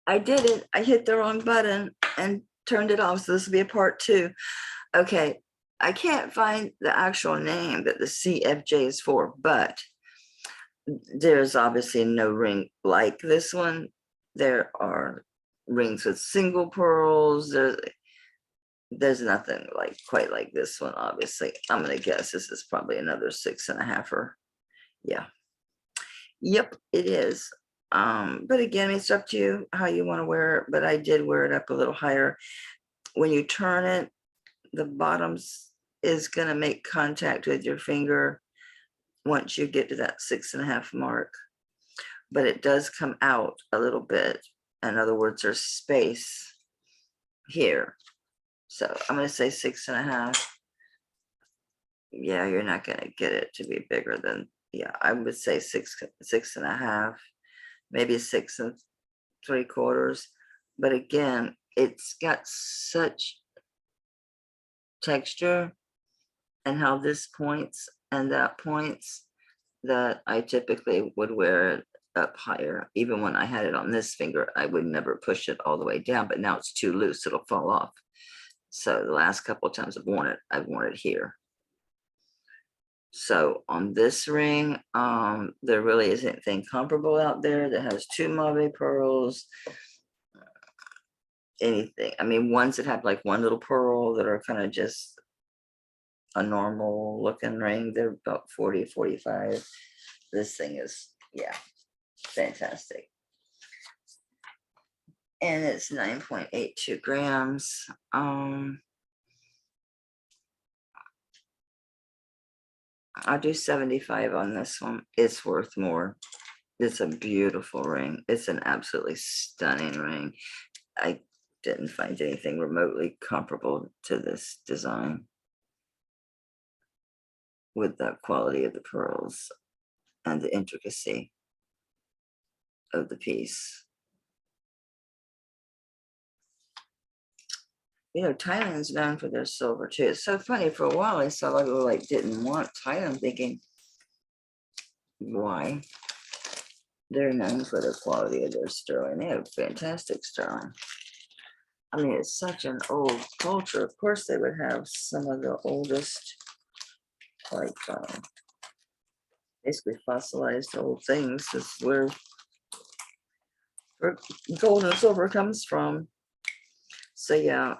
I did it. I hit the wrong button and turned it off. So this will be a part 2. Okay. I can't find the actual name that the CFJ is for, but there's obviously no ring like this one. There are rings with single pearls. There's nothing like quite like this one, obviously. I'm gonna guess this is probably another 6.5. Yeah. Yep, it is. But again, it's up to you how you want to wear it, but I did wear it up a little higher. When you turn it, the bottoms is gonna make contact with your finger once you get to that 6.5 mark, but it does come out a little bit. In other words, there's space here. So I'm going to say 6.5. Yeah, you're not going to get it to be bigger than, yeah, I would say 6.5, maybe 6 3/4. But again, it's got such texture and how this points and that points that I typically would wear it up higher. Even when I had it on this finger, I would never push it all the way down, but now it's too loose, it'll fall off. So the last couple of times I've worn it here. So on this ring, there really isn't anything comparable out there that has 2 mauve pearls. Anything. I mean, ones that have like one little pearl that are kind of just a normal looking ring, they're about 40, 45. This thing is, yeah, fantastic. And it's 9.82 grams. I'll do 75 on this one. It's worth more. It's a beautiful ring. It's an absolutely stunning ring. I didn't find anything remotely comparable to this design with the quality of the pearls and the intricacy of the piece. You know, Thailand's known for their silver too. It's so funny. For a while, I saw people like didn't want Thailand, thinking, why? They're known for the quality of their sterling. They have fantastic sterling. I mean, it's such an old culture. Of course, they would have some of the oldest, like, basically fossilized old things. Is where gold and silver comes from. So yeah,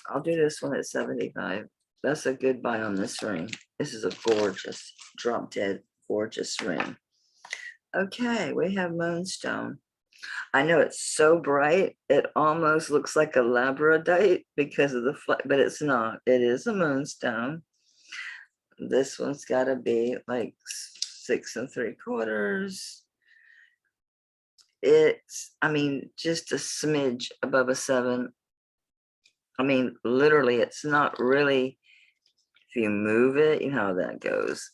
I'll do this one at 75. That's a good buy on this ring. This is a gorgeous, drop dead, gorgeous ring. Okay, we have moonstone. I know it's so bright, it almost looks like a labradorite because of the but it's not. It is a moonstone. This one's got to be like 6 3/4. It's, I mean, just a smidge above a 7. I mean, literally, it's not really, if you move it, you know how that goes.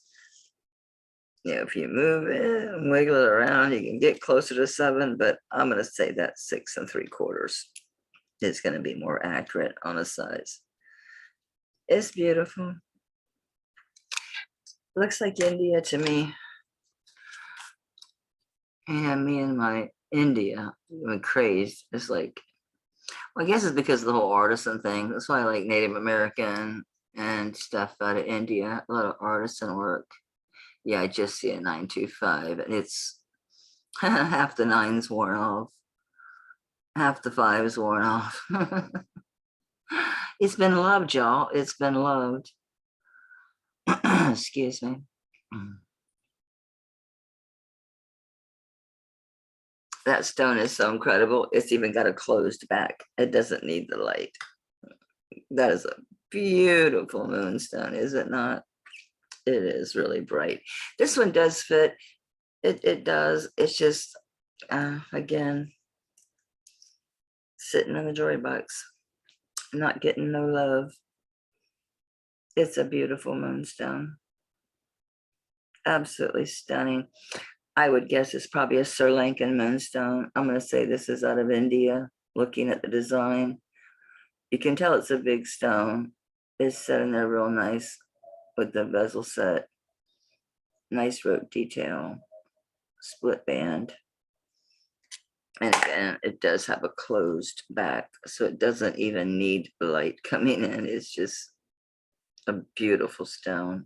You know, if you move it and wiggle it around, you can get closer to 7, but I'm going to say that 6 3/4 is going to be more accurate on a size. It's beautiful. Looks like India to me. And me and my India, I'm crazed. It's like, well, I guess it's because of the whole artisan thing. That's why I like Native American and stuff out of India. A lot of artisan work. Yeah, I just see a 925, and it's half the 9's worn off, half the 5's worn off. It's been loved, y'all. It's been loved. Excuse me. That stone is so incredible. It's even got a closed back. It doesn't need the light. That is a beautiful moonstone, is it not? It is really bright. This one does fit. It does. It's just, again, sitting in the jewelry box, not getting no love. It's a beautiful moonstone. Absolutely stunning. I would guess it's probably a Sri Lankan moonstone. I'm going to say this is out of India, looking at the design. You can tell it's a big stone. It's set in there real nice with the bezel set. Nice rope detail. Split band. And again, it does have a closed back, so it doesn't even need light coming in. It's just a beautiful stone,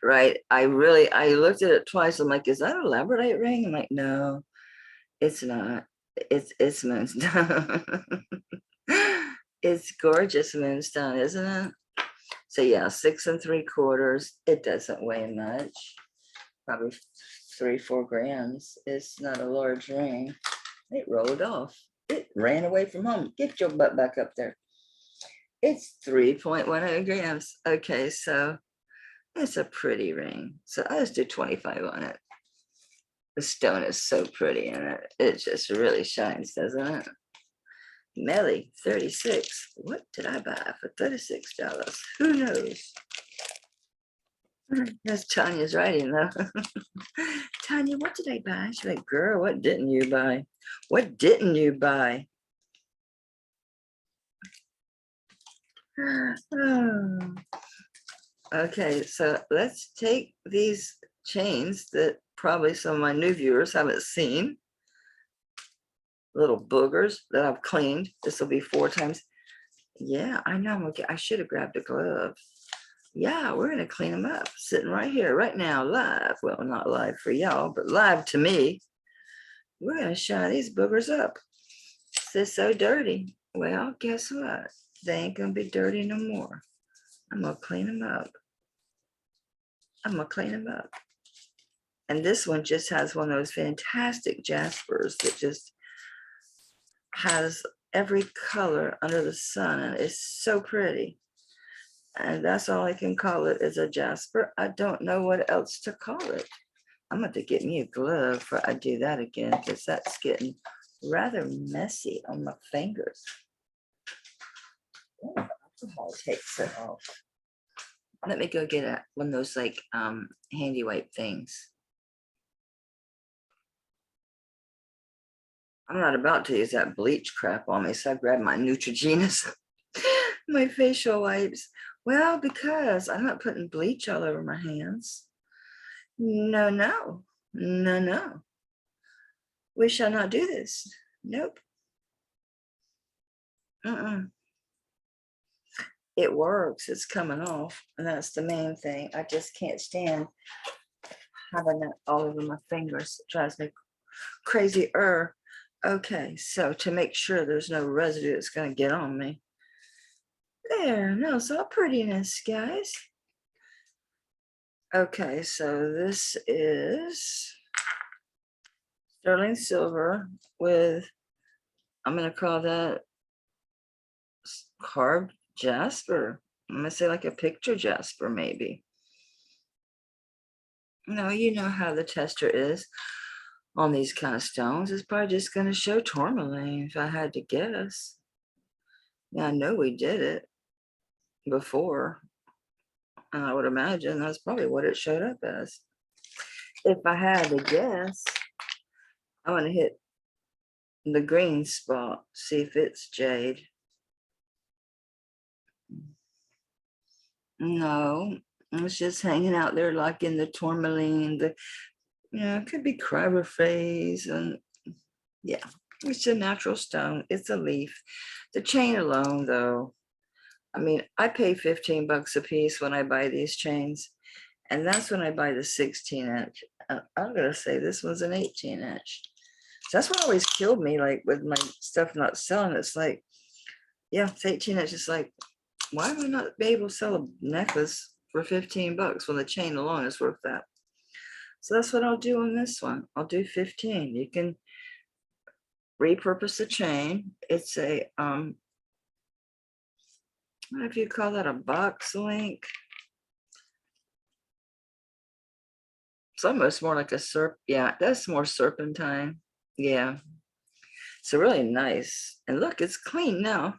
right? I looked at it twice. I'm like, is that a labradorite ring? I'm like, no, it's not. It's moonstone. It's gorgeous moonstone, isn't it? So yeah, 6 3/4. It doesn't weigh much, probably 3-4 grams. It's not a large ring. It rolled off. It ran away from home. Get your butt back up there. It's 3.10 grams. Okay, so it's a pretty ring. So I just do 25 on it. The stone is so pretty in it. It just really shines, doesn't it? Melly, 36. What did I buy for $36? Who knows? That's Tanya's writing though. Tanya, what did I buy? She's like, girl, what didn't you buy? What didn't you buy? Oh. Okay, so let's take these chains that probably some of my new viewers haven't seen. Little boogers that I've cleaned. This will be 4 times. Yeah, I know. Okay, I should have grabbed a glove. Yeah, we're going to clean them up. Sitting right here, right now, live. Well, not live for y'all, but live to me. We're going to shine these boogers up. They're so dirty. Well, guess what? They ain't going to be dirty no more. I'm going to clean them up. I'm going to clean them up. And this one just has one of those fantastic jaspers that just has every color under the sun. And it's so pretty. And that's all I can call it, is a jasper. I don't know what else to call it. I'm going to get me a glove before I do that again, because that's getting rather messy on my fingers. Oh, alcohol takes it off. Let me go get one of those like handy wipe things. I'm not about to use that bleach crap on me, so I grabbed my Neutrogena's, my facial wipes. Well, because I'm not putting bleach all over my hands. No, no, no, no. We shall not do this. Nope. It works. It's coming off, and that's the main thing. I just can't stand having that all over my fingers. It drives me crazy. Okay, so to make sure there's no residue that's going to get on me. There, no, it's all prettiness, guys. Okay, so this is sterling silver with, I'm going to call that carved jasper. I'm going to say like a picture jasper, maybe. No, you know how the tester is on these kind of stones. It's probably just going to show tourmaline if I had to guess. Yeah, I know we did it before. And I would imagine that's probably what it showed up as. If I had to guess, I'm going to hit the green spot, see if it's jade. No, it's just hanging out there like in the tourmaline. It could be crabberface, and yeah, it's a natural stone. It's a leaf. The chain alone, though, I mean, I pay 15 bucks a piece when I buy these chains, and that's when I buy the 16-inch. I'm gonna say this was an 18-inch. So that's what always killed me, like with my stuff not selling. It's like, yeah, it's 18-inch. It's like, why would I not be able to sell a necklace for 15 bucks when the chain alone is worth that? So that's what I'll do on this one. I'll do 15. You can repurpose the chain. It's a what if you call that, a box link? It's almost more like a yeah, that's more serpentine. Yeah, so really nice. And look, it's clean now.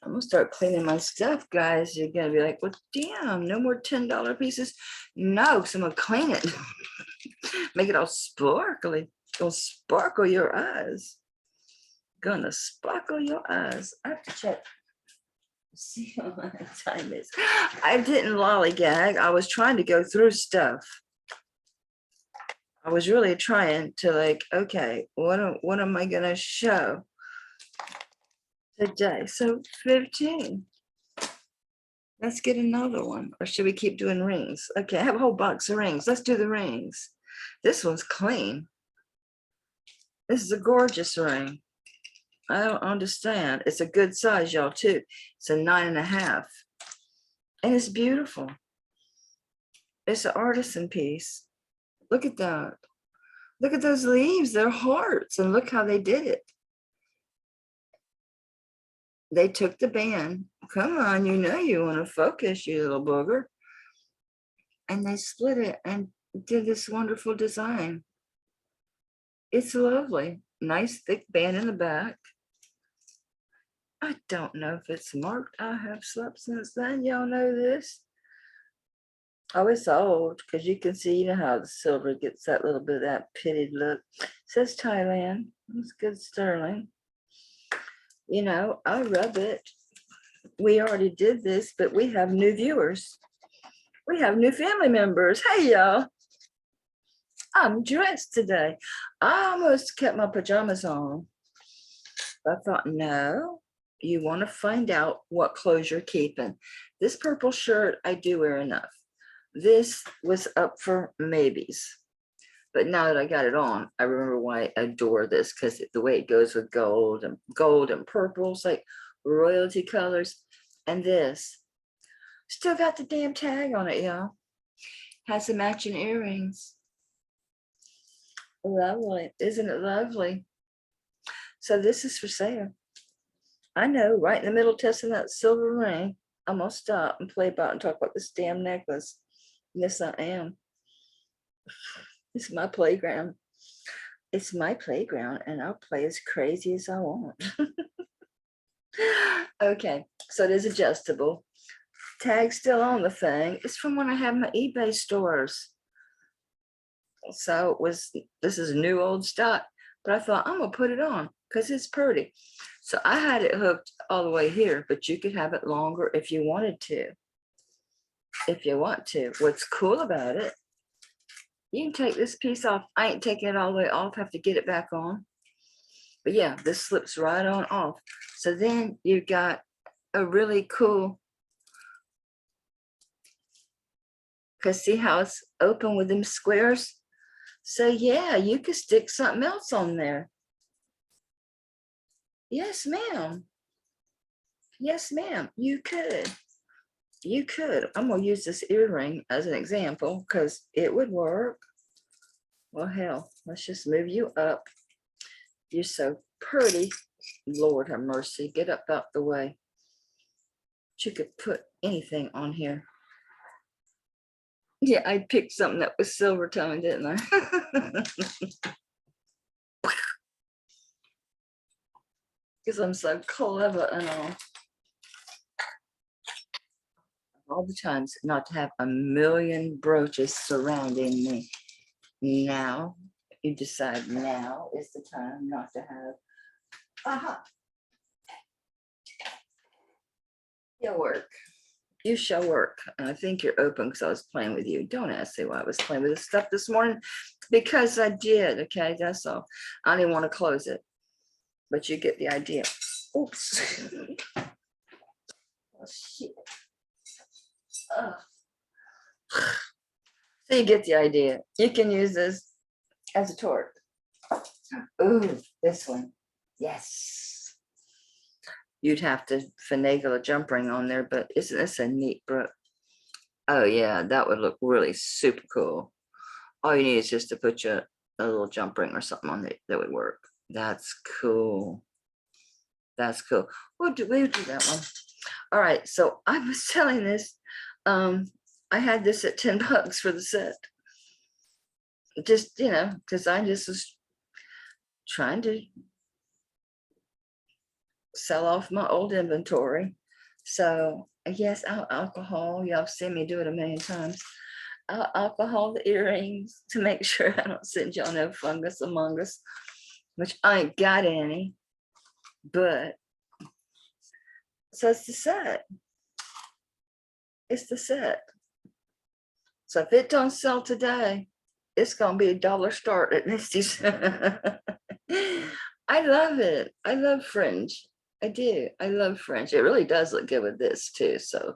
I'm gonna start cleaning my stuff, guys. You're gonna be like, well, damn, no more $10 pieces. No, because I'm gonna clean it. Make it all sparkly. Gonna sparkle your eyes. Gonna sparkle your eyes. I have to check. See what my time is. I didn't lollygag. I was trying to go through stuff. I was really trying to like, okay, what am I gonna show today? So 15. Let's get another one. Or should we keep doing rings? Okay, I have a whole box of rings. Let's do the rings. This one's clean. This is a gorgeous ring. I don't understand. It's a good size, y'all, too. It's a 9.5. And it's beautiful. It's an artisan piece. Look at that. Look at those leaves. They're hearts. And look how they did it. They took the band. Come on, you know you want to focus, you little booger. And they split it and did this wonderful design. It's lovely. Nice thick band in the back. I don't know if it's marked. I have slept since then. Y'all know this. Oh, it's old because you can see, you know how the silver gets that little bit of that pitted look. It says Thailand. It's good sterling. You know, I rub it. We already did this, but we have new viewers. We have new family members. Hey, y'all. I'm dressed today. I almost kept my pajamas on. I thought, no, you want to find out what clothes you're keeping. This purple shirt, I do wear enough. This was up for maybes. But now that I got it on, I remember why I adore this, because the way it goes with gold and purples, like royalty colors. And this still got the damn tag on it, y'all. Has some matching earrings. Lovely. Isn't it lovely? So this is for sale. I know, right in the middle testing that silver ring, I'm going to stop and play about and talk about this damn necklace. Yes, I am. It's my playground. It's my playground, and I'll play as crazy as I want. Okay, so it is adjustable. Tag still on the thing. It's from when I had my eBay stores. So this is new old stock, but I thought I'm gonna put it on because it's pretty. So I had it hooked all the way here, but you could have it longer if you wanted to. If you want to. What's cool about it, you can take this piece off. I ain't taking it all the way off, have to get it back on. But yeah, this slips right on off. So then you got a really cool, because see how it's open with them squares? So yeah, you could stick something else on there. Yes, ma'am. Yes, ma'am, you could. You could. I'm going to use this earring as an example because it would work. Well, hell, let's just move you up. You're so pretty. Lord have mercy. Get up out the way. But you could put anything on here. Yeah, I picked something that was silver toned, didn't I? Because I'm so clever and all the times not to have a million brooches surrounding me. Now, you decide now is the time not to have. Aha. You work. You shall work. And I think you're open because I was playing with you. Don't ask me why I was playing with this stuff this morning. Because I did. Okay, that's all. I didn't want to close it. But you get the idea. Oops. Oh, shit. So you get the idea. You can use this as a torque. Ooh, this one. Yes. You'd have to finagle a jump ring on there, but isn't this a neat brook? Oh yeah, that would look really super cool. All you need is just to put a little jump ring or something on it that would work. That's cool. That's cool. We'll do that one. All right, so I was selling this. I had this at $10 for the set. Just, because I just was trying to sell off my old inventory. So yes, alcohol. Y'all have seen me do it a million times. I'll alcohol the earrings to make sure I don't send y'all no fungus among us, which I ain't got any. But so it's the set. It's the set. So if it don't sell today, It's gonna be $1 start at Misty's. I love it. I love fringe. I do. I love fringe. It really does look good with this too. So,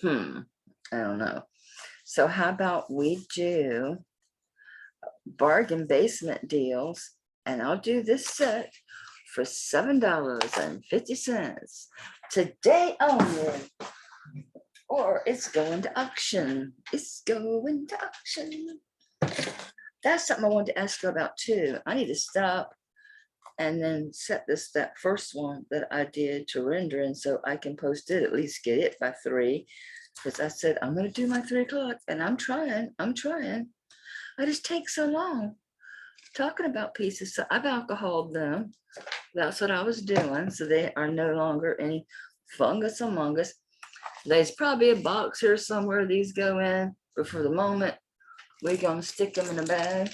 I don't know. So how about we do bargain basement deals, and I'll do this set for $7.50 today only. Or it's going to auction. It's going to auction. That's something I wanted to ask you about too. I need to stop and then set that first one that I did to render, and so I can post it, at least get it by 3. Because I said I'm going to do my 3 o'clock, and I'm trying. I just take so long talking about pieces. So I've alcoholed them. That's what I was doing. So they are no longer any fungus among us. There's probably a box here somewhere these go in, but for the moment, we're going to stick them in a bag.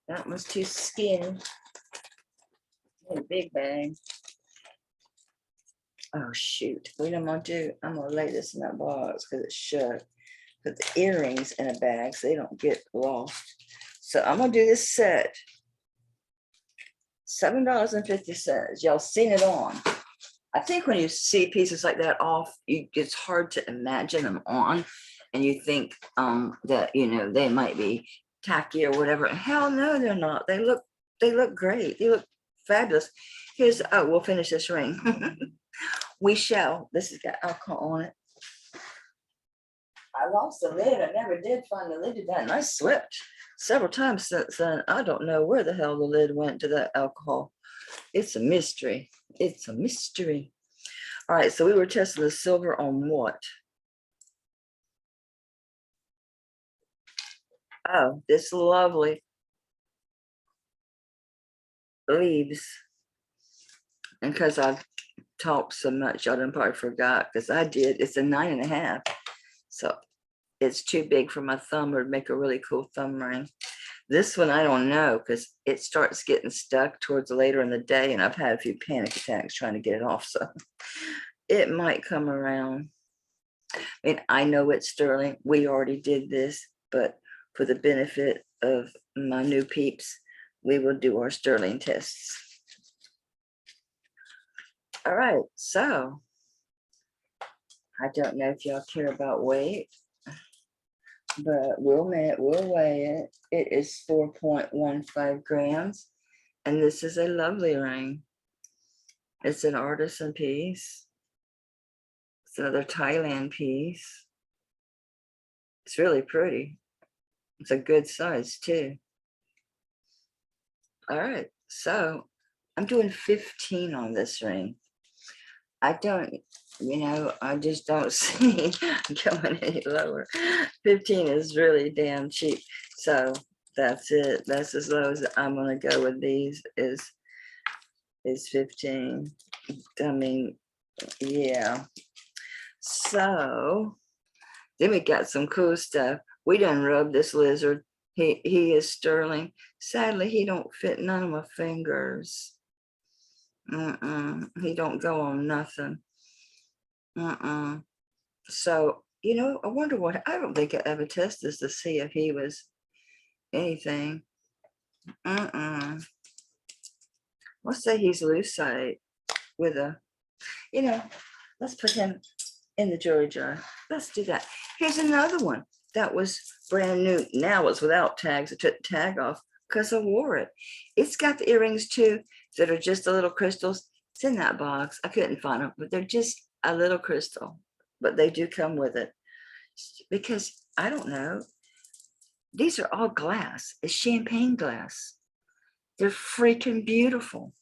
That one's too skinny. In a big bag. Oh, shoot. What I'm going to do, I'm going to lay this in that box because it's shut. Put the earrings in a bag so they don't get lost. So I'm going to do this set. $7.50. Y'all seen it on. I think when you see pieces like that off, it's hard to imagine them on. And you think that, they might be tacky or whatever. Hell no, they're not. They look great. They look fabulous. We'll finish this ring. We shall. This has got alcohol on it. I lost the lid. I never did find the lid to that. And I slipped several times since then. I don't know where the hell the lid went to that alcohol. It's a mystery. It's a mystery. All right, so we were testing the silver on what? Oh, this lovely leaves. And because I've talked so much, y'all done probably forgot, because I did. It's a 9.5. So it's too big for my thumb. It would make a really cool thumb ring. This one, I don't know, because it starts getting stuck towards later in the day, and I've had a few panic attacks trying to get it off. So it might come around. I mean, I know it's sterling. We already did this, but for the benefit of my new peeps, we will do our sterling tests. All right, so I don't know if y'all care about weight, but we'll weigh it. It is 4.15 grams, and this is a lovely ring. It's an artisan piece. It's another Thailand piece. It's really pretty. It's a good size too. All right, so I'm doing 15 on this ring. I don't, I just don't see going any lower. 15 is really damn cheap. So that's it. That's as low as I'm gonna go with these is 15. I mean, yeah. So then we got some cool stuff. We done rubbed this lizard. He is sterling. Sadly, he don't fit none of my fingers. He don't go on nothing. So, I wonder what, I don't think I ever tested this to see if he was anything. Let's say he's lucite with a, let's put him in the jewelry jar. Let's do that. Here's another one that was brand new. Now it's without tags. I took the tag off because I wore it. It's got the earrings too that are just the little crystals. It's in that box. I couldn't find them, but they're just a little crystal, but they do come with it because I don't know. These are all glass. It's champagne glass. They're freaking beautiful.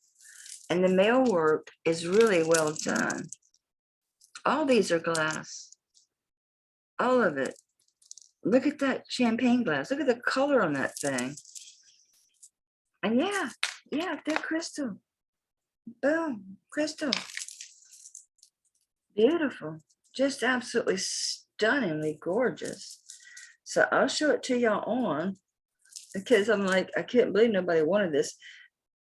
And the mail work is really well done. All these are glass. All of it. Look at that champagne glass. Look at the color on that thing. And yeah, they're crystal. Boom, crystal. Beautiful. Just absolutely stunningly gorgeous. So I'll show it to y'all on because I'm like, I can't believe nobody wanted this.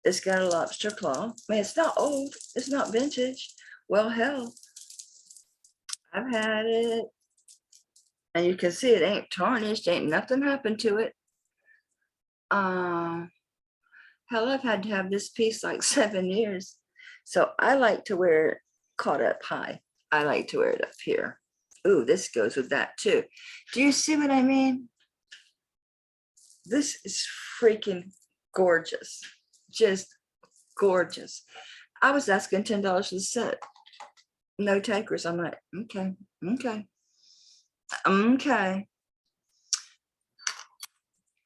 It's got a lobster claw. I mean, it's not old. It's not vintage. Well, hell, I've had it And you can see it ain't tarnished, ain't nothing happened to it. Hell, I've had to have this piece like 7 years. So I like to wear it caught up high. I like to wear it up here. Ooh, this goes with that too. Do you see what I mean? This is freaking gorgeous. Just gorgeous. I was asking $10 for the set. No takers. I'm like, okay.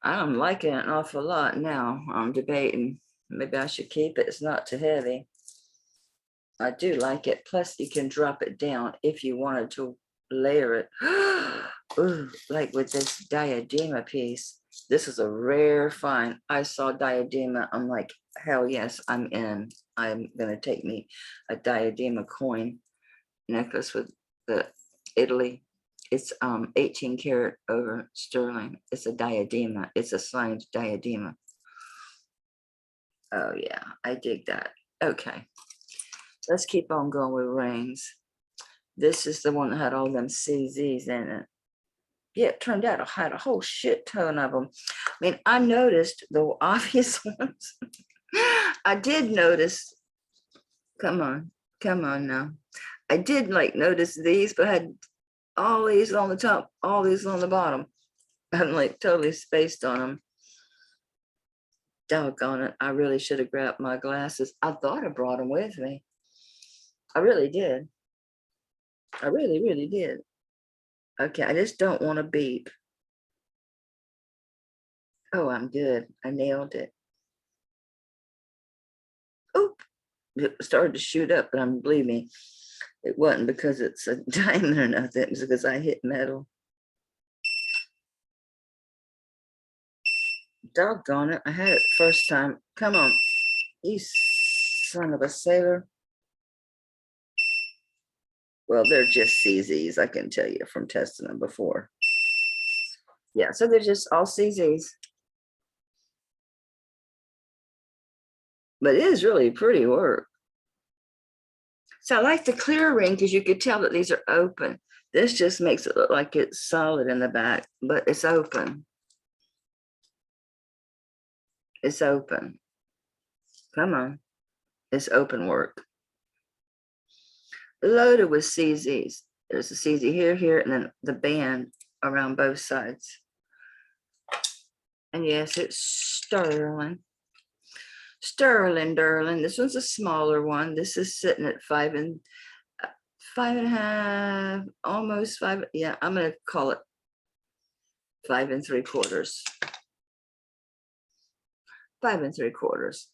I'm liking it an awful lot now. I'm debating. Maybe I should keep it. It's not too heavy. I do like it. Plus, you can drop it down if you wanted to layer it. Ooh, like with this Diadema piece. This is a rare find. I saw Diadema. I'm like, hell yes, I'm in. I'm going to take me a Diadema coin necklace with the Italy. It's 18 karat over sterling. It's a Diadema. It's a signed Diadema. Oh yeah, I dig that. Okay, let's keep on going with rings. This is the one that had all them CZs in it. Yeah, it turned out I had a whole shit ton of them. I mean, I noticed the obvious ones. I did notice. Come on now. I did like notice these, but I had all these on the top, all these on the bottom. I'm like totally spaced on them. Doggone it. I really should have grabbed my glasses. I thought I brought them with me. I really did. I really did. Okay, I just don't want to beep. Oh, I'm good. I nailed it. Oop. It started to shoot up, but believe me, it wasn't because it's a diamond or nothing. It was because I hit metal. Doggone it. I had it first time. Come on. You son of a sailor. Well, they're just CZs, I can tell you from testing them before. Yeah, so they're just all CZs. But it is really pretty work. So I like the clear ring because you could tell that these are open. This just makes it look like it's solid in the back, but it's open. It's open. Come on. It's open work. Loaded with CZs. There's a CZ here, and then the band around both sides. And yes, it's sterling. Sterling, darling. This one's a smaller one. This is sitting at 5.5, almost 5. Yeah, I'm going to call it 5 3/4. 5 3/4.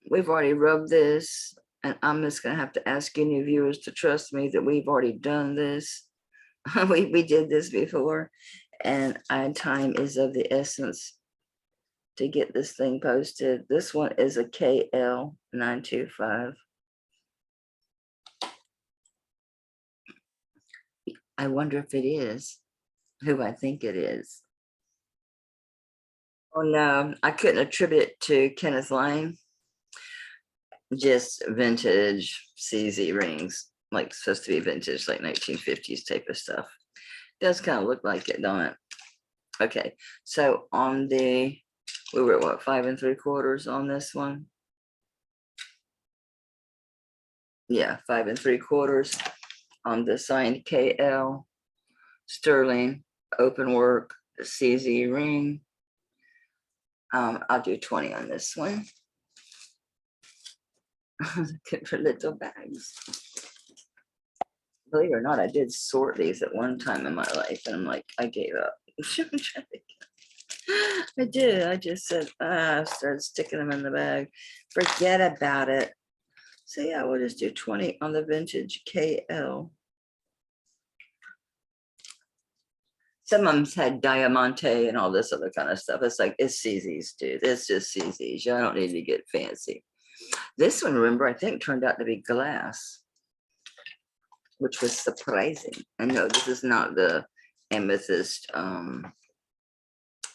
We've already rubbed this, and I'm just going to have to ask any viewers to trust me that we've already done this. we did this before, and time is of the essence to get this thing posted. This one is a KL 925. I wonder if it is who I think it is. Oh no, I couldn't attribute it to Kenneth Lane. Just vintage CZ rings, like supposed to be vintage, like 1950s type of stuff. Does kind of look like it, don't it? Okay, so on the, we were at what, 5 3/4 on this one? Yeah, 5 3/4 on the signed KL sterling open work CZ ring. I'll do 20 on this one. Good for little bags. Believe it or not, I did sort these at one time in my life, and I'm like, I gave up. I did. I just said, I started sticking them in the bag. Forget about it. So yeah, we'll just do 20 on the vintage KL. Some of them had Diamante and all this other kind of stuff. It's like, it's CZs, dude. It's just CZs. You don't need to get fancy. This one, remember, I think turned out to be glass, which was surprising. And no, this is not the amethyst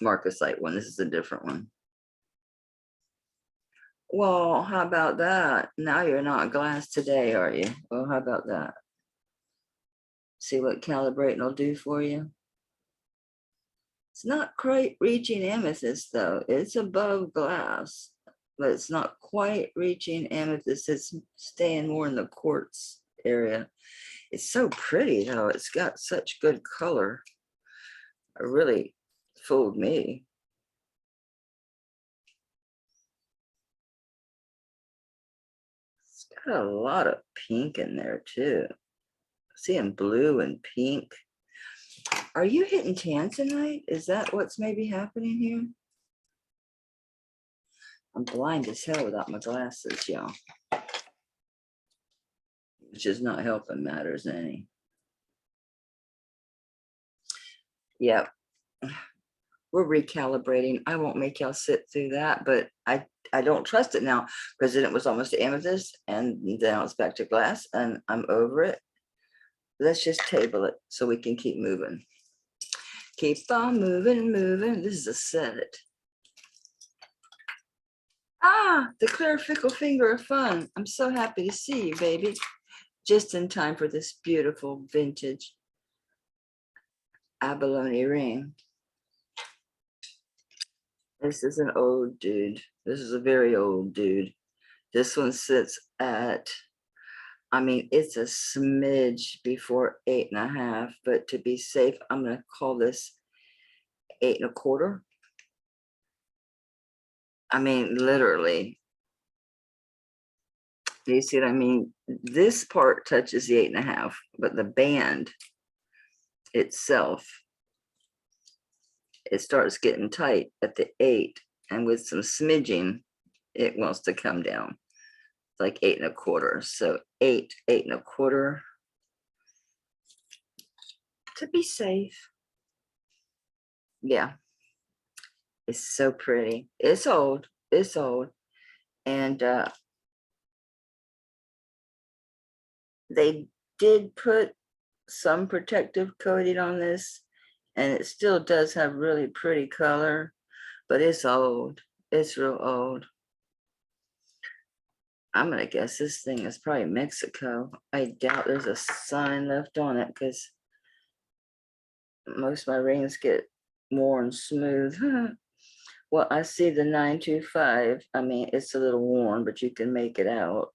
marcasite one. This is a different one. Well, how about that? Now you're not glass today, are you? Well, how about that? See what calibrating will do for you. It's not quite reaching amethyst though. It's above glass, but it's not quite reaching amethyst. It's staying more in the quartz area. It's so pretty though. It's got such good color. It really fooled me. It's got a lot of pink in there too. Seeing blue and pink. Are you hitting tanzanite? Is that what's maybe happening here? I'm blind as hell without my glasses, y'all. Which is not helping matters any. Yep. We're recalibrating. I won't make y'all sit through that, but I don't trust it now because then it was almost amethyst and now it's back to glass and I'm over it. Let's just table it so we can keep moving. Keep on moving, moving. This is a set. Ah, the clear fickle finger of fun. I'm so happy to see you, baby. Just in time for this beautiful vintage abalone ring. This is an old dude. This is a very old dude. This one sits at, I mean, it's a smidge before 8.5, but to be safe, I'm going to call this 8.25. I mean, literally. Do you see what I mean? This part touches the 8.5, but the band itself, it starts getting tight at the 8, and with some smidging, it wants to come down. It's like 8.25. So 8.25 to be safe. Yeah, it's so pretty. It's old. It's old, and they did put some protective coating on this, and it still does have really pretty color, but it's old. It's real old. I'm gonna guess this thing is probably Mexico. I doubt there's a sign left on it because most of my rings get worn smooth. Well, I see the 925. I mean, it's a little worn, but you can make it out.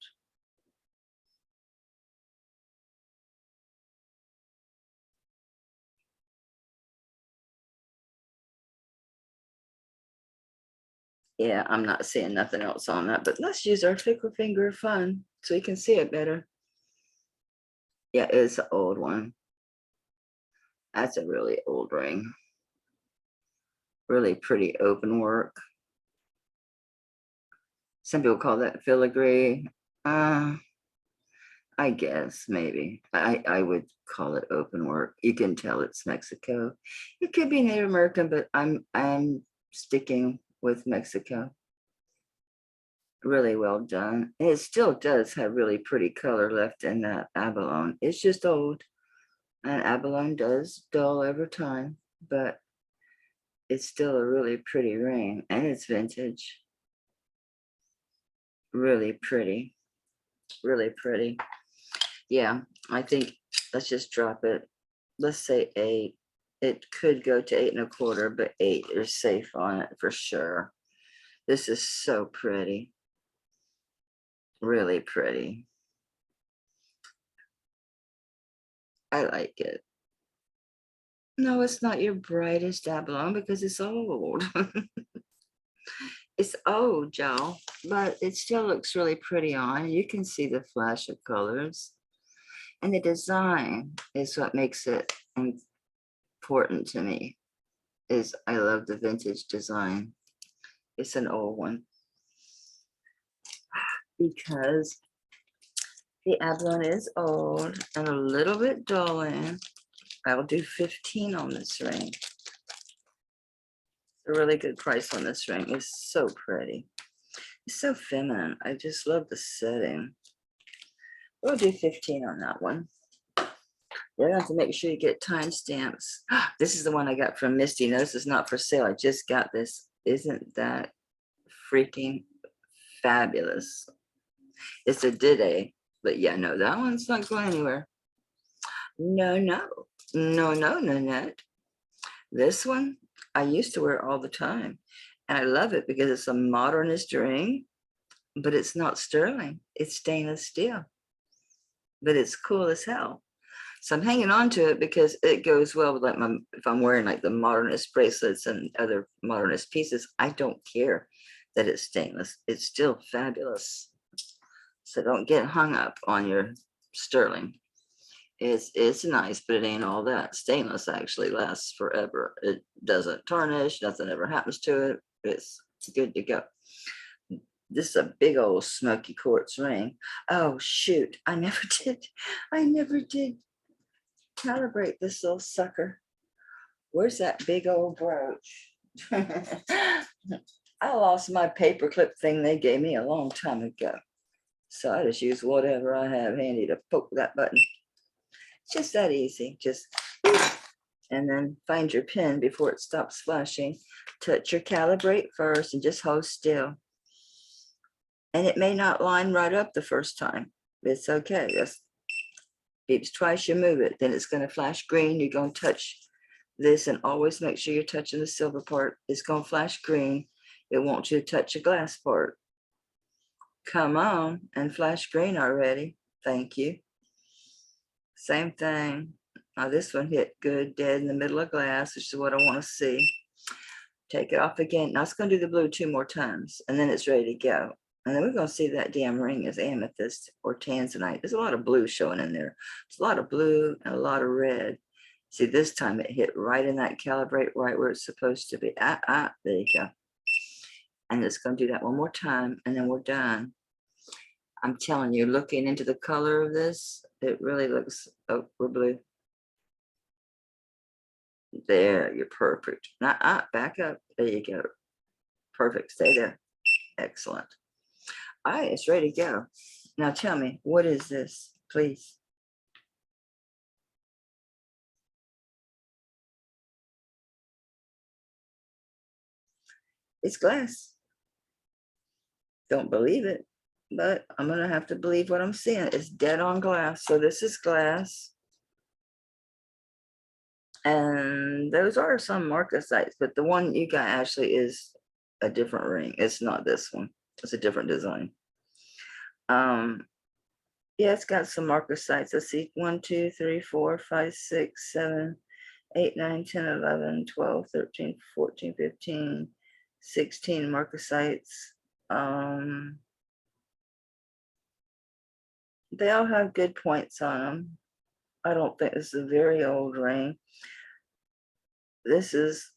Yeah, I'm not seeing nothing else on that, but let's use our fickle finger of fun so you can see it better. Yeah, it's an old one. That's a really old ring. Really pretty open work. Some people call that filigree. I guess maybe. I would call it open work. You can tell it's Mexico. It could be Native American, but I'm sticking with Mexico. Really well done. It still does have really pretty color left in that abalone. It's just old. And abalone does dull over time, but it's still a really pretty ring, and it's vintage. Really pretty. Really pretty. Yeah, I think let's just drop it. Let's say 8. It could go to 8.25, but 8 is safe on it for sure. This is so pretty. Really pretty. I like it. No, it's not your brightest abalone because it's old. It's old, y'all, but it still looks really pretty on. You can see the flash of colors. And the design is what makes it important to me. Is I love the vintage design. It's an old one. Because the abalone is old and a little bit dull in. I'll do 15 on this ring. A really good price on this ring. It's so pretty. It's so feminine. I just love the setting. We'll do 15 on that one. You're gonna have to make sure you get timestamps. This is the one I got from Misty. No, this is not for sale. I just got this. Isn't that freaking fabulous? It's a Dide, but yeah, no, that one's not going anywhere. No, no, no, no, no, no. This one, I used to wear it all the time. And I love it because it's a modernist ring, but it's not sterling. It's stainless steel, but it's cool as hell. So I'm hanging on to it because it goes well with like if I'm wearing like the modernist bracelets and other modernist pieces, I don't care that it's stainless. It's still fabulous. So don't get hung up on your sterling. It's nice, but it ain't all that. Stainless actually lasts forever. It doesn't tarnish, nothing ever happens to it. It's good to go. This is a big old smoky quartz ring. Oh shoot, I never did calibrate this little sucker. Where's that big old brooch? I lost my paperclip thing they gave me a long time ago. So I just use whatever I have handy to poke that button. It's just that easy. Just, and then find your pin before it stops flashing. Touch your calibrate first and just hold still. And it may not line right up the first time. It's okay. Just beeps twice, you move it. Then it's going to flash green. You're going to touch this and always make sure you're touching the silver part. It's going to flash green. It wants you to touch the glass part. Come on and flash green already. Thank you. Same thing. Now this one hit good dead in the middle of glass, which is what I want to see. Take it off again. Now it's going to do the blue 2 more times and then it's ready to go. And then we're going to see that damn ring is amethyst or tanzanite. There's a lot of blue showing in there. There's a lot of blue and a lot of red. See, this time it hit right in that calibrate, right where it's supposed to be. There you go. And it's going to do that 1 more time and then we're done. I'm telling you, looking into the color of this, it really looks, oh, we're blue. There, you're perfect. Back up. There you go. Perfect. Stay there. Excellent. All right, it's ready to go. Now tell me, what is this, please? It's glass. Don't believe it, but I'm gonna have to believe what I'm seeing. It's dead on glass. So this is glass. And those are some marcasites, but the one you got actually is a different ring. It's not this one. It's a different design. Yeah, it's got some marcasites. Let's see, 1, 2, 3, 4, 5, 6, 7, 8, 9, 10, 11, 12, 13, 14, 15, 16 marcasites. They all have good points on them. I don't think this is a very old ring. This is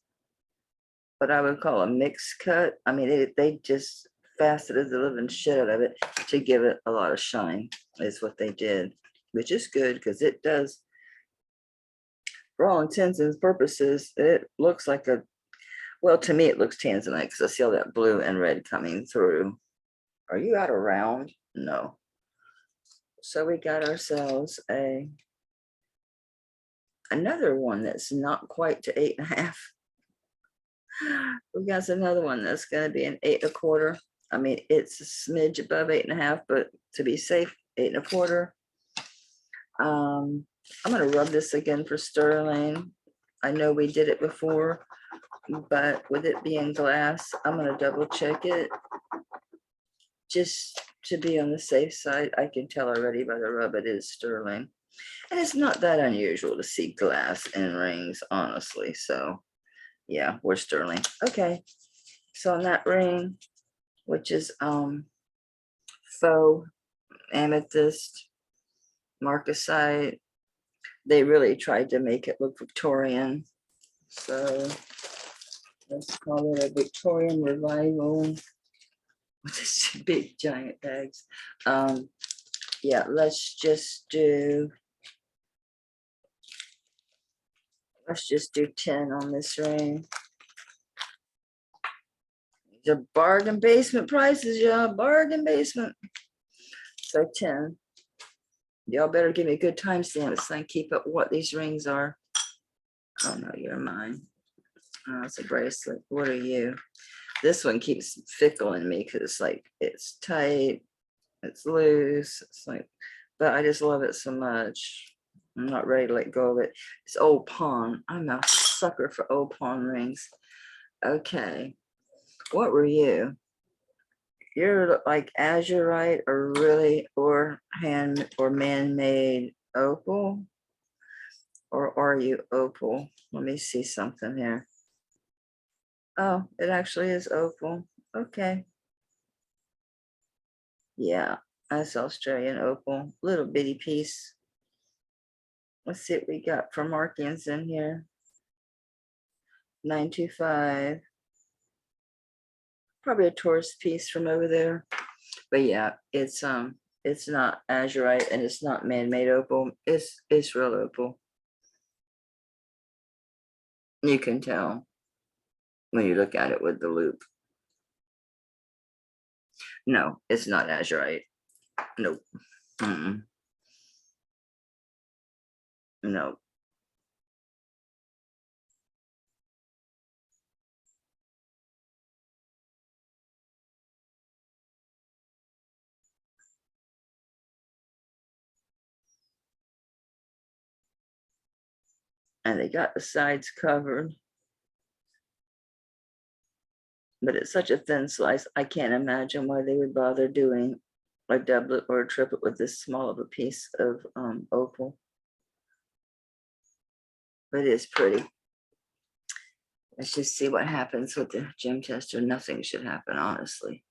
what I would call a mixed cut. I mean, they just faceted the living shit out of it to give it a lot of shine, is what they did, which is good because it does, for all intents and purposes, it looks like a, well, to me, it looks tanzanite because I see all that blue and red coming through. Are you out of round? No. So we got ourselves another one that's not quite to 8.5. We got another one that's going to be an 8 1/4. I mean, it's a smidge above 8.5, but to be safe, 8 1/4. I'm going to rub this again for sterling. I know we did it before, but with it being glass, I'm going to double check it just to be on the safe side. I can tell already by the rub it is sterling. And it's not that unusual to see glass in rings, honestly. So yeah, we're sterling. Okay. So on that ring, which is faux amethyst marcasite, they really tried to make it look Victorian. So let's call it a Victorian revival with this big giant bags. Yeah, let's just do 10 on this ring. These are bargain basement prices, y'all. Bargain basement. So 10. Y'all better give me a good timestamp so I can keep up what these rings are. Oh no, you're mine. Oh, it's a bracelet. What are you? This one keeps fickling me because it's like it's tight, it's loose. It's like, but I just love it so much. I'm not ready to let go of it. It's old pawn. I'm a sucker for old pawn rings. Okay. What were you? You're like azurite or really or hand or man-made opal? Or are you opal? Let me see something here. Oh, it actually is opal. Okay. Yeah, that's Australian opal. Little bitty piece. Let's see what we got for markings in here. 925. Probably a tourist piece from over there. But yeah, it's not azurite and it's not man-made opal. It's real opal. You can tell when you look at it with the loop. No, it's not azurite. Nope. Mm-mm. No. And they got the sides covered. But it's such a thin slice, I can't imagine why they would bother doing a doublet or a triplet with this small of a piece of opal. But it is pretty. Let's just see what happens with the gem tester. Nothing should happen, honestly.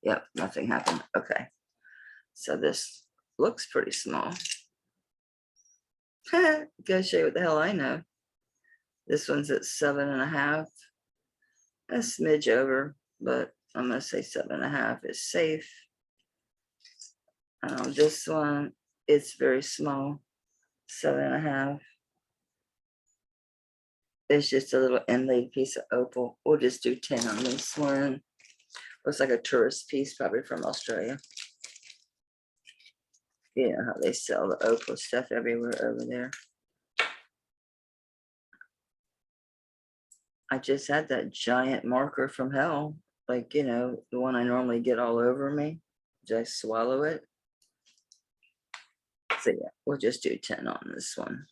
Yep, nothing happened. Okay. So this looks pretty small. Gotta show you what the hell I know. This one's at 7.5. A smidge over, but I'm gonna say 7.5 is safe. This one, it's very small, 7.5. It's just a little inlaid piece of opal. We'll just do 10 on this one. Looks like a tourist piece, probably from Australia. You know how they sell the opal stuff everywhere over there. I just had that giant marker from hell, like, you know, the one I normally get all over me. Just swallow it. So yeah, we'll just do 10 on this one.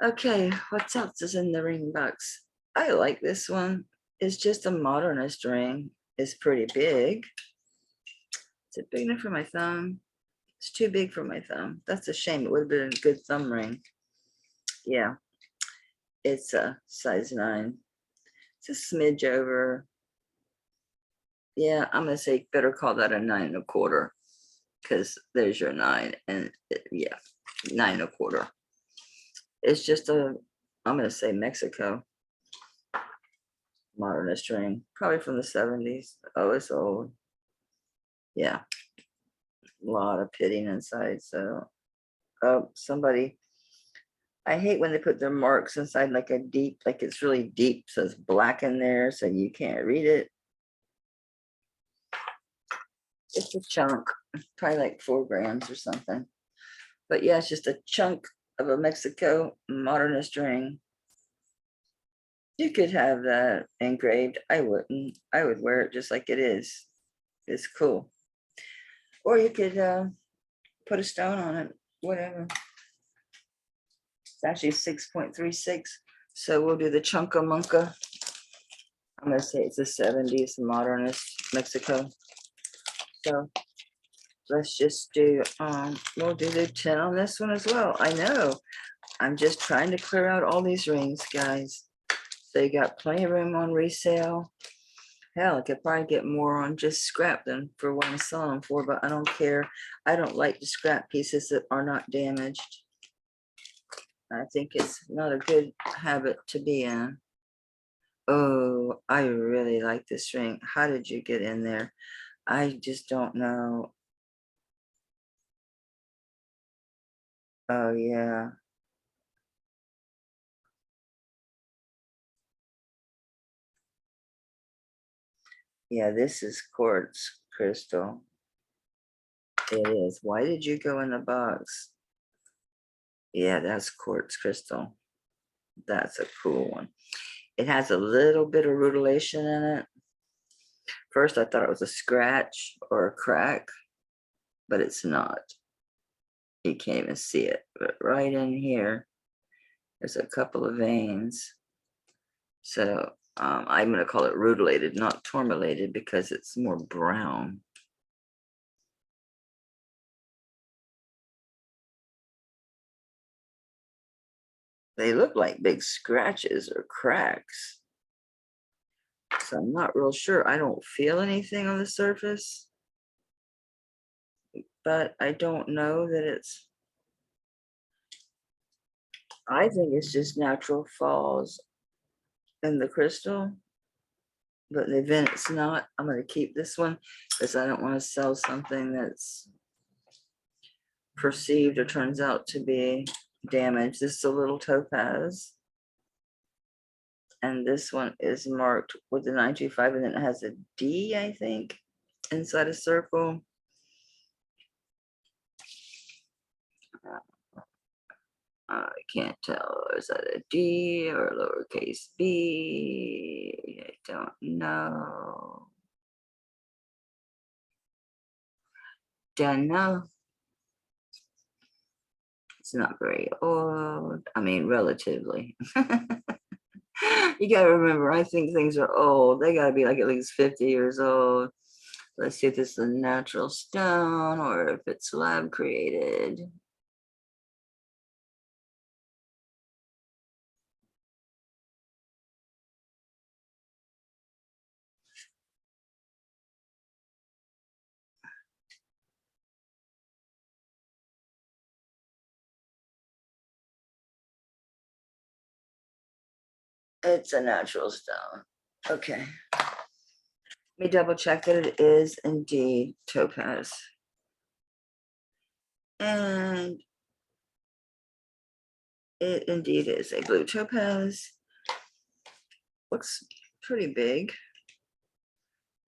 Okay, what else is in the ring box? I like this one. It's just a modernist ring. It's pretty big. Is it big enough for my thumb? It's too big for my thumb. That's a shame. It would have been a good thumb ring. Yeah, it's a size 9. It's a smidge over. Yeah, I'm gonna say better call that a 9.25, because there's your 9, and yeah, 9.25. It's just a, I'm gonna say Mexico modernist ring, probably from the 70s. Oh, it's old. Yeah, a lot of pitting inside. So, oh, somebody. I hate when they put their marks inside like a deep, like it's really deep, so it's black in there, so you can't read it. It's a chunk, probably like 4 grams or something. But yeah, it's just a chunk of a Mexico modernist ring. You could have that engraved. I wouldn't. I would wear it just like it is. It's cool. Or you could put a stone on it, whatever. It's actually 6.36. So we'll do the Chunka Munka. I'm going to say it's a 70s modernist Mexico. So let's just do, we'll do the 10 on this one as well. I know. I'm just trying to clear out all these rings, guys. So you got plenty of room on resale. Hell, I could probably get more on just scrap than for what I'm selling them for, but I don't care. I don't like to scrap pieces that are not damaged. I think it's not a good habit to be in. Oh, I really like this ring. How did you get in there? I just don't know. Oh, yeah. Yeah, this is quartz crystal. It is. Why did you go in the box? Yeah, that's quartz crystal. That's a cool one. It has a little bit of rutilation in it. First, I thought it was a scratch or a crack, but it's not. You can't even see it. But right in here, There's a couple of veins. So I'm going to call it rutilated, not tourmalated, because it's more brown. They look like big scratches or cracks. So I'm not real sure. I don't feel anything on the surface, but I don't know that it's, I think it's just natural falls in the crystal, but in the event it's not, I'm going to keep this one because I don't want to sell something that's perceived or turns out to be damaged. This is a little topaz. And this one is marked with the 925, and then it has a D, I think, inside a circle. I can't tell. Is that a D or a lowercase b? I don't know. Don't know. It's not very old. I mean, relatively. You gotta remember, I think things are old. They gotta be like at least 50 years old. Let's see if this is a natural stone or if it's lab created. It's a natural stone. Okay. Let me double check that it is indeed topaz. And it indeed is a blue topaz. Looks pretty big.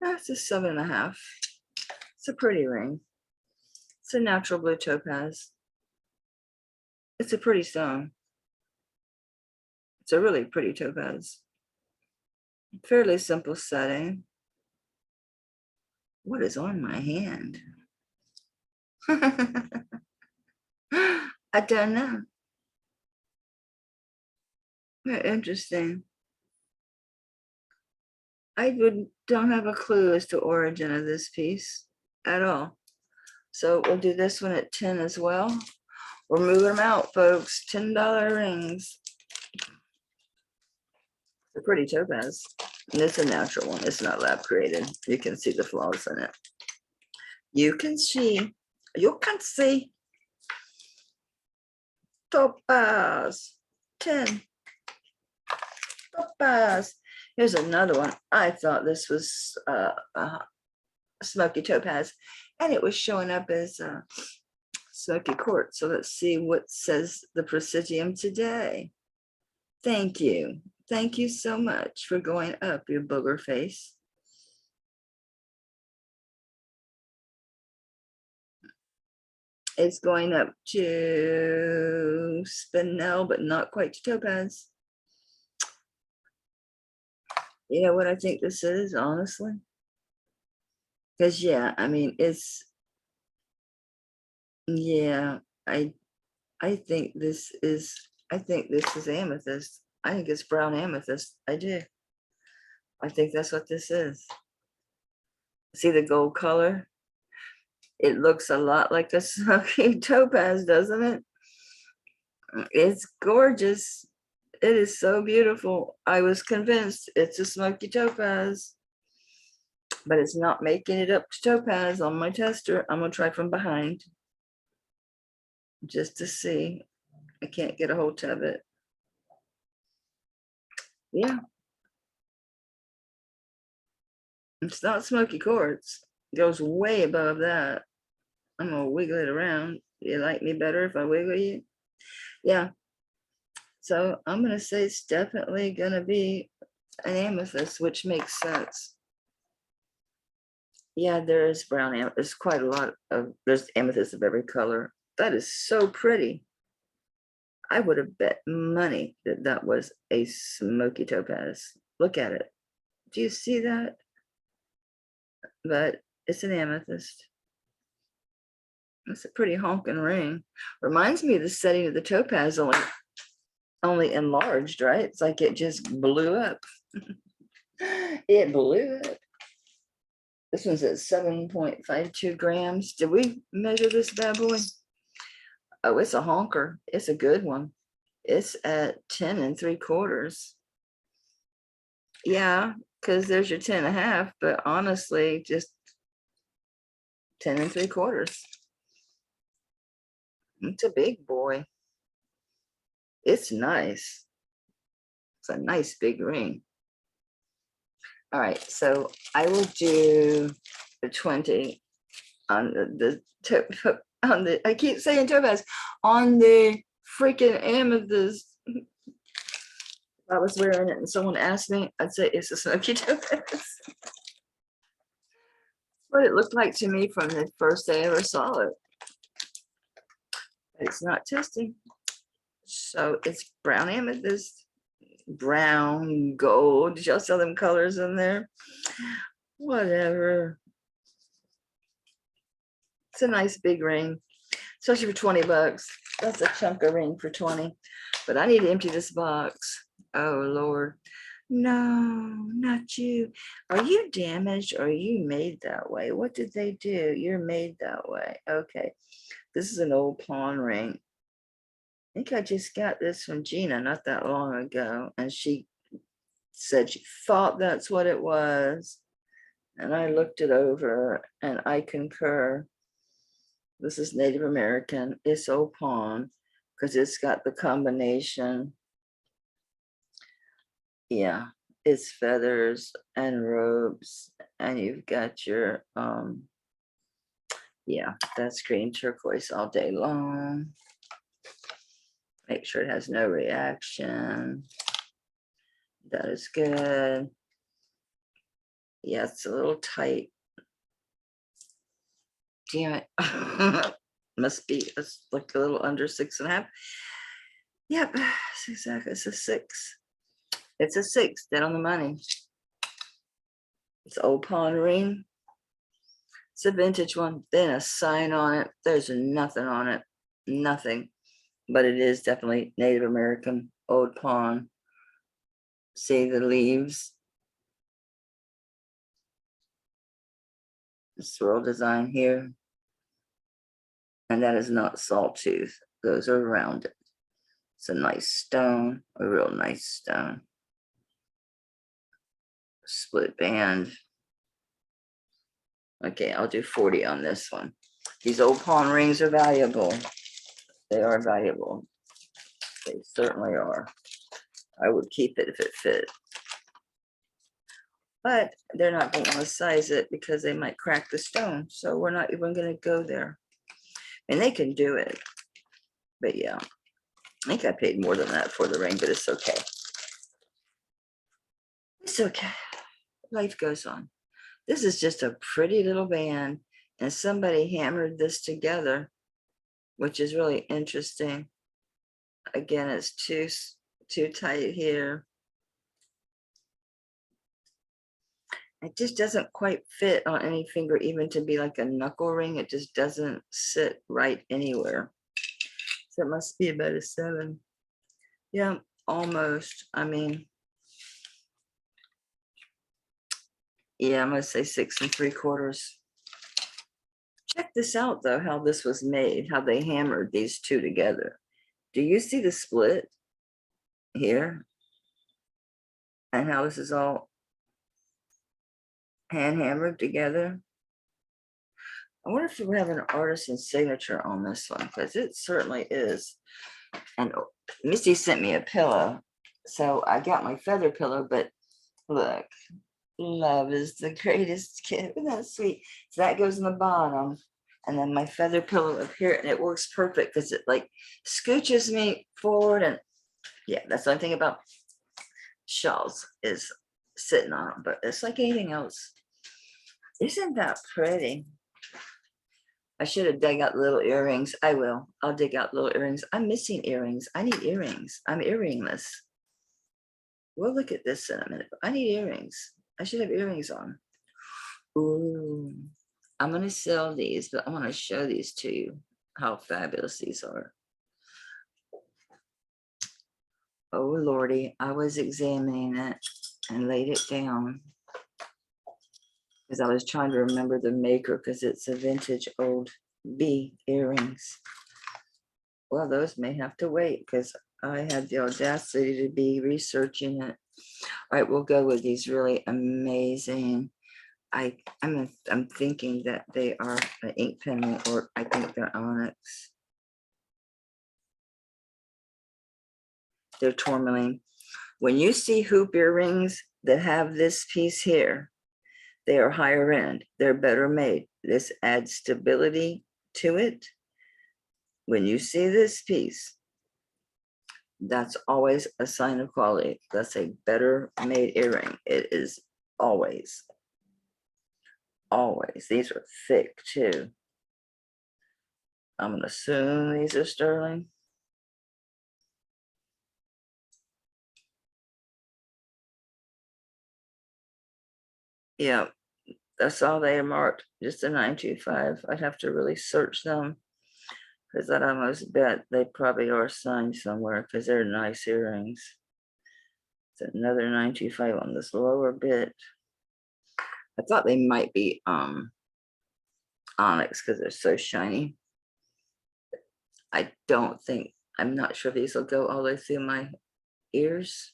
That's a 7.5. It's a pretty ring. It's a natural blue topaz. It's a pretty stone. It's a really pretty topaz. Fairly simple setting. What is on my hand? I don't know. Very interesting. Don't have a clue as to origin of this piece at all. So we'll do this one at 10 as well. We're moving them out, folks. $10 rings. They're pretty topaz. And it's a natural one. It's not lab created. You can see the flaws in it. You can see. Topaz. 10. Topaz. Here's another one. I thought this was Smoky Topaz, and it was showing up as Smoky Quartz. So let's see what says the Presidium today. Thank you. Thank you so much for going up, your booger face. It's going up to Spinel, but not quite to Topaz. You know what I think this is, honestly? Because, yeah, I mean, it's, yeah, I think this is amethyst. I think it's brown amethyst. I do. I think that's what this is. See the gold color? It looks a lot like a smoky topaz, doesn't it? It's gorgeous. It is so beautiful. I was convinced it's a smoky topaz, but it's not making it up to topaz on my tester. I'm gonna try from behind just to see. I can't get a hold of it. Yeah. It's not smoky quartz. It goes way above that. I'm gonna wiggle it around. You like me better if I wiggle you? Yeah. So I'm gonna say it's definitely gonna be an amethyst, which makes sense. Yeah, there is brown amethyst. There's quite a lot of, there's amethyst of every color. That is so pretty. I would have bet money that that was a smoky topaz. Look at it. Do you see that? But it's an amethyst. It's a pretty honking ring. Reminds me of the setting of the topaz, only only enlarged, right? It's like it just blew up. It blew up. This one's at 7.52 grams. Did we measure this bad boy? Oh, it's a honker. It's a good one. It's at 10 3/4. Yeah, because there's your 10.5, but honestly, just 10 3/4. It's a big boy. It's nice. It's a nice big ring. All right, so I will do the 20 on on the, I keep saying Topaz, on the freaking amethyst. I was wearing it and someone asked me, I'd say it's a Smokey Topaz. What it looked like to me from the first day I ever saw it. It's not testing. So it's brown amethyst, brown, gold. Did y'all sell them colors in there? Whatever. It's a nice big ring, especially for 20 bucks. That's a chunk of ring for 20. But I need to empty this box. Oh, Lord. No, not you. Are you damaged or are you made that way? What did they do? You're made that way. Okay. This is an old pawn ring. I think I just got this from Gina not that long ago. And she said she thought that's what it was. And I looked it over and I concur. This is Native American. It's old pawn because it's got the combination. Yeah, it's feathers and robes. And you've got your, yeah, that's green turquoise all day long. Make sure it has no reaction. That is good. Yeah, it's a little tight. Damn it. Must be it's like a little under 6.5. Yep, it's exactly. It's a 6. It's a 6, dead on the money. It's old pawn ring. It's a vintage one. Then a sign on it. There's nothing on it. Nothing. But it is definitely Native American old pawn. See the leaves. The swirl design here. And that is not sawtooth. Those are rounded. It's a nice stone, a real nice stone. Split band. Okay, I'll do 40 on this one. These old pawn rings are valuable. They are valuable. They certainly are. I would keep it if it fit. But they're not going to want to size it because they might crack the stone. So we're not even going to go there. And they can do it. But yeah, I think I paid more than that for the ring, but it's okay. It's okay. Life goes on. This is just a pretty little band. And somebody hammered this together, which is really interesting. Again, it's too tight here. It just doesn't quite fit on any finger, even to be like a knuckle ring. It just doesn't sit right anywhere. So it must be about a 7. Yeah, almost. I mean, yeah, I'm gonna say 6 3/4. Check this out though, how this was made, how they hammered these two together. Do you see the split here? And how this is all hand hammered together? I wonder if we have an artisan's signature on this one, because it certainly is. And Misty sent me a pillow. So I got my feather pillow, but look, love is the greatest gift. Isn't that sweet? So that goes in the bottom. And then my feather pillow up here, and it works perfect because it like scooches me forward. And yeah, that's the only thing about shawls is sitting on them, but it's like anything else. Isn't that pretty? I should have dug out little earrings. I will. I'll dig out little earrings. I'm missing earrings. I need earrings. I'm earringless. We'll look at this in a minute. I need earrings. I should have earrings on. Ooh. I'm going to sell these, but I want to show these to you, how fabulous these are. Oh Lordy, I was examining it and laid it down because I was trying to remember the maker because it's a vintage old B earrings. Well, those may have to wait because I had the audacity to be researching it. All right, we'll go with these really amazing. I'm thinking that they are an ink pen, or I think they're onyx. They're tourmaline. When you see hoop earrings that have this piece here, they are higher end. They're better made. This adds stability to it. When you see this piece, that's always a sign of quality. That's a better made earring. It is always. Always. These are thick too. I'm going to assume these are sterling. Yeah, that's all they are marked. Just a 925. I'd have to really search them because I'd almost bet they probably are signed somewhere because they're nice earrings. It's another 925 on this lower bit. I thought they might be onyx because they're so shiny. I don't think, I'm not sure these will go all the way through my ears.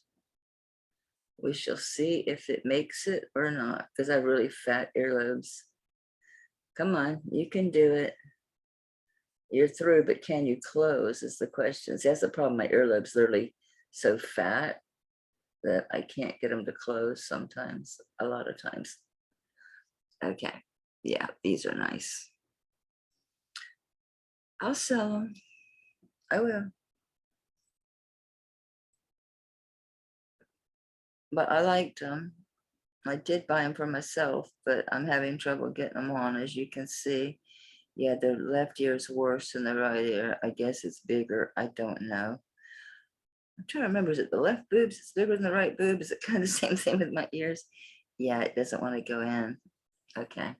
We shall see if it makes it or not, because I have really fat earlobes. Come on, you can do it. You're through, but can you close is the question. See, that's the problem. My earlobes literally so fat that I can't get them to close sometimes, a lot of times. Okay, yeah, these are nice. I'll sell them. I will. But I liked them. I did buy them for myself, but I'm having trouble getting them on, as you can see. Yeah, the left ear is worse than the right ear. I guess it's bigger. I don't know. I'm trying to remember, is it the left boobs? It's bigger than the right boob? Is it kind of the same thing with my ears? Yeah, it doesn't want to go in. Okay.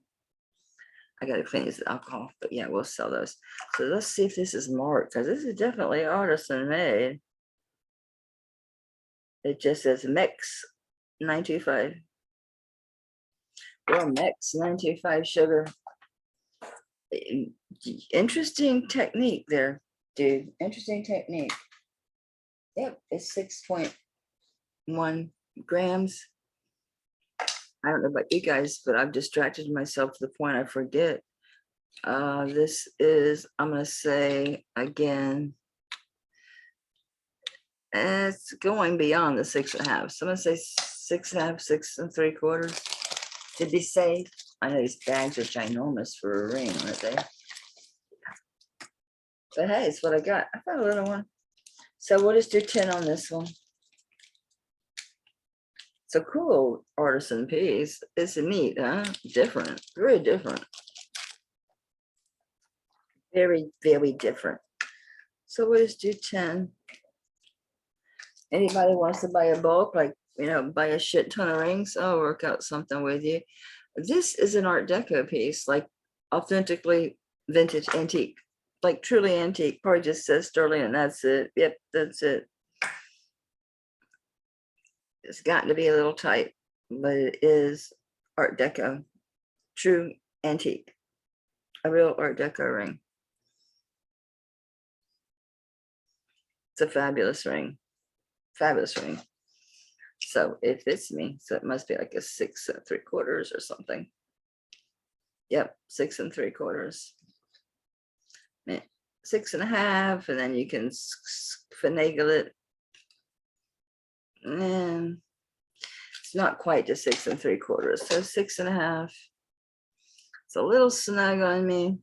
I got to clean this alcohol, but yeah, we'll sell those. So let's see if this is marked, because this is definitely artisan made. It just says Mex 925. Well, Mex 925 sugar. Interesting technique there, dude. Interesting technique. Yep, it's 6.1 grams. I don't know about you guys, but I've distracted myself to the point I forget. This is, I'm going to say again, it's going beyond the 6.5. So I'm going to say 6.5, 6.75 to be safe. I know these bags are ginormous for a ring, aren't they? But hey, it's what I got. I got a little one. So we'll just do 10 on this one. It's a cool artisan piece. It's neat, huh? Different, very different. Very, very different. So we'll just do 10. Anybody wants to buy a bulk, like, buy a shit ton of rings, I'll work out something with you. This is an Art Deco piece, like authentically vintage antique, like truly antique. Probably just says sterling and that's it. Yep, that's it. It's gotten to be a little tight, but it is Art Deco, true antique, a real Art Deco ring. It's a fabulous ring, fabulous ring. So it fits me. So it must be like a 6.75 or something. Yep, 6.75. 6.5, and then you can finagle it. And it's not quite to 6.75, so 6.5. It's a little snug on me,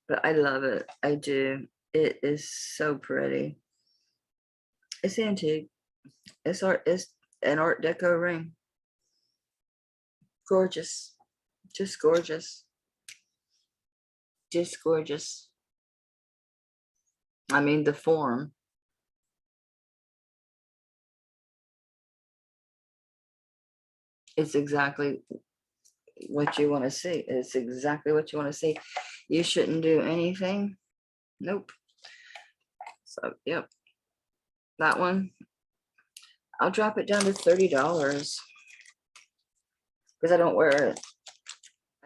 but I love it. I do. It is so pretty. It's antique. It's an Art Deco ring. Gorgeous. Just gorgeous. Just gorgeous. I mean, the form. It's exactly what you want to see. It's exactly what you want to see. You shouldn't do anything. Nope. So, yep. That one, I'll drop it down to $30 because I don't wear it.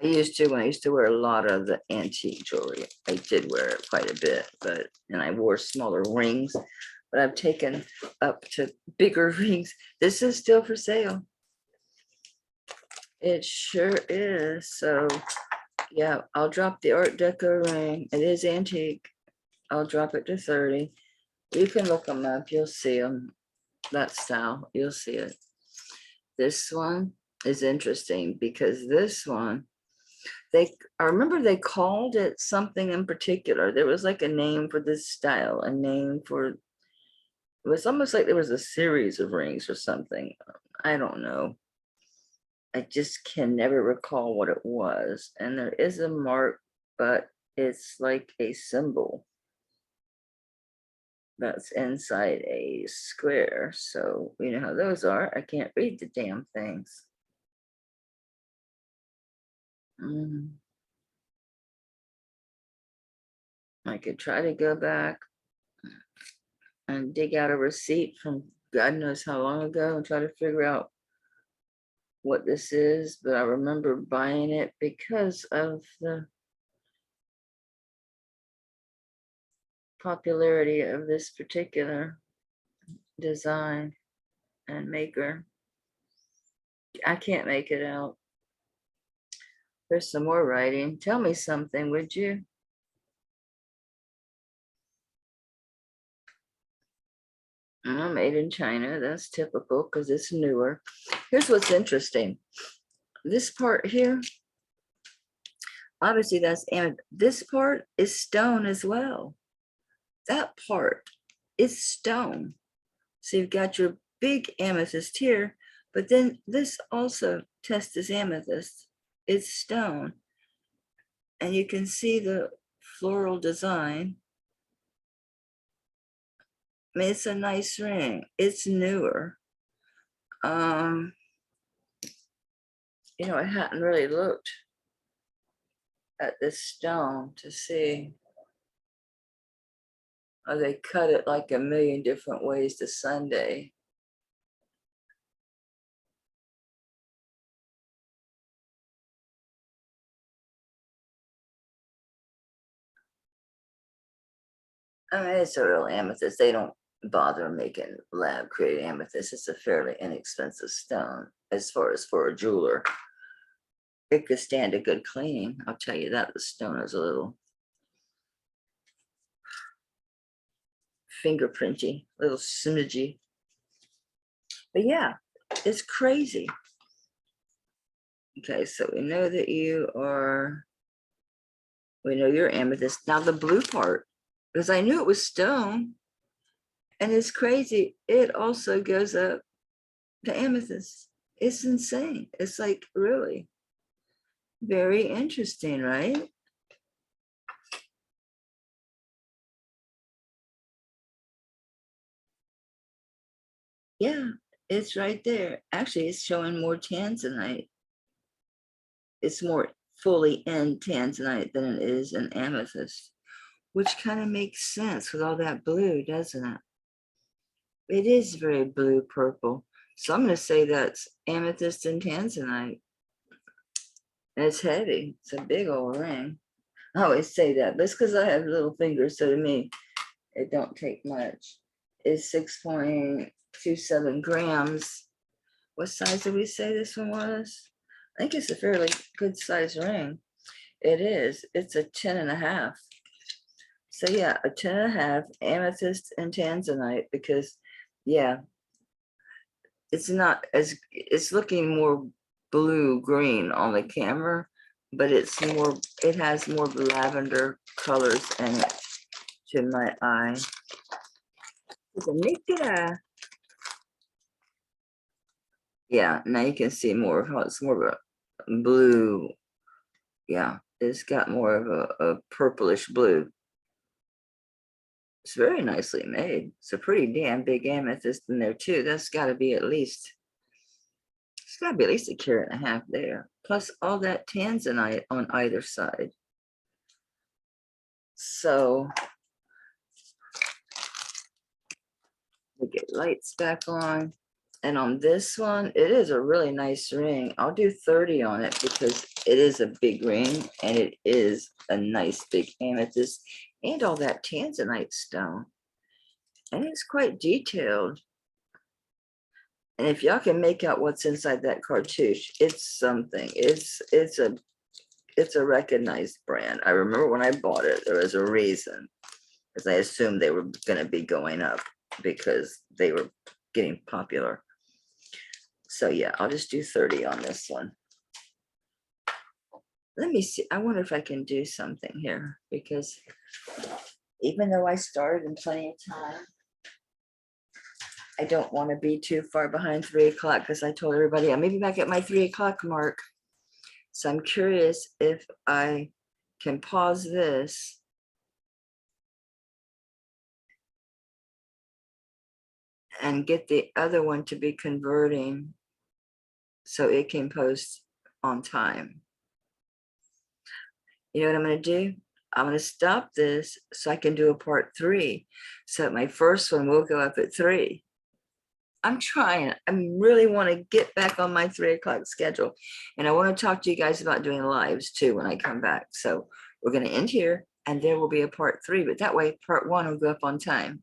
I used to when I used to wear a lot of the antique jewelry. I did wear it quite a bit, and I wore smaller rings, but I've taken up to bigger rings. This is still for sale. It sure is. So yeah, I'll drop the Art Deco ring. It is antique. I'll drop it to 30. You can look them up. You'll see them. That style, you'll see it. This one is interesting because this one, I remember they called it something in particular. There was like a name for this style, a name for, it was almost like there was a series of rings or something. I don't know. I just can never recall what it was. And there is a mark, but it's like a symbol that's inside a square. So you know how those are. I can't read the damn things. I could try to go back and dig out a receipt from God knows how long ago and try to figure out what this is, but I remember buying it because of the popularity of this particular design and maker. I can't make it out. There's some more writing. Tell me something, would you? Made in China. That's typical because it's newer. Here's what's interesting. This part here, obviously that's, and this part is stone as well. That part is stone. So you've got your big amethyst here, but then this also tests as amethyst. It's stone. And you can see the floral design. I mean, it's a nice ring. It's newer. You know, I hadn't really looked at this stone to see. Oh, they cut it like a million different ways to Sunday. I mean, it's a real amethyst. They don't bother making lab created amethyst. It's a fairly inexpensive stone as far as for a jeweler. It could stand a good cleaning. I'll tell you that. The stone is a little fingerprinty, a little smidgy. But yeah, it's crazy. Okay, so we know that we know you're amethyst. Now the blue part, because I knew it was stone, and it's crazy. It also goes up to amethyst. It's insane. It's like really very interesting, right? Yeah, it's right there. Actually, it's showing more tanzanite. It's more fully in tanzanite than it is in amethyst, which kind of makes sense with all that blue, doesn't it? It is very blue purple. So I'm going to say that's amethyst and tanzanite. And it's heavy. It's a big old ring. I always say that, but it's because I have little fingers, so to me, it don't take much. It's 6.27 grams. What size did we say this one was? I think it's a fairly good size ring. It is. It's a 10.5. So yeah, a 10.5 amethyst and tanzanite because yeah, it's not as, it's looking more blue green on the camera, but it's more, it has more lavender colors in it to my eye. With a naked eye. Yeah, now you can see more of how it's more of a blue. Yeah, it's got more of a purplish blue. It's very nicely made. It's a pretty damn big amethyst in there too. That's got to be at least, it's got to be at least 1.5 carats there. Plus all that tanzanite on either side. So We get lights back on. And on this one, it is a really nice ring. I'll do 30 on it because it is a big ring and it is a nice big amethyst and all that tanzanite stone. And it's quite detailed. And if y'all can make out what's inside that cartouche, it's something. It's a recognized brand. I remember when I bought it, there was a reason, because I assumed they were going to be going up because they were getting popular. So yeah, I'll just do 30 on this one. Let me see. I wonder if I can do something here, because even though I started in plenty of time, I don't want to be too far behind 3 o'clock, because I told everybody I may be back at my 3 o'clock mark. So I'm curious if I can pause this and get the other one to be converting so it can post on time. You know what I'm going to do? I'm going to stop this so I can do a part 3. So my first one will go up at 3. I'm trying. I really want to get back on my 3 o'clock schedule. And I want to talk to you guys about doing lives too when I come back. So we're going to end here and there will be a part 3. But that way part 1 will go up on time.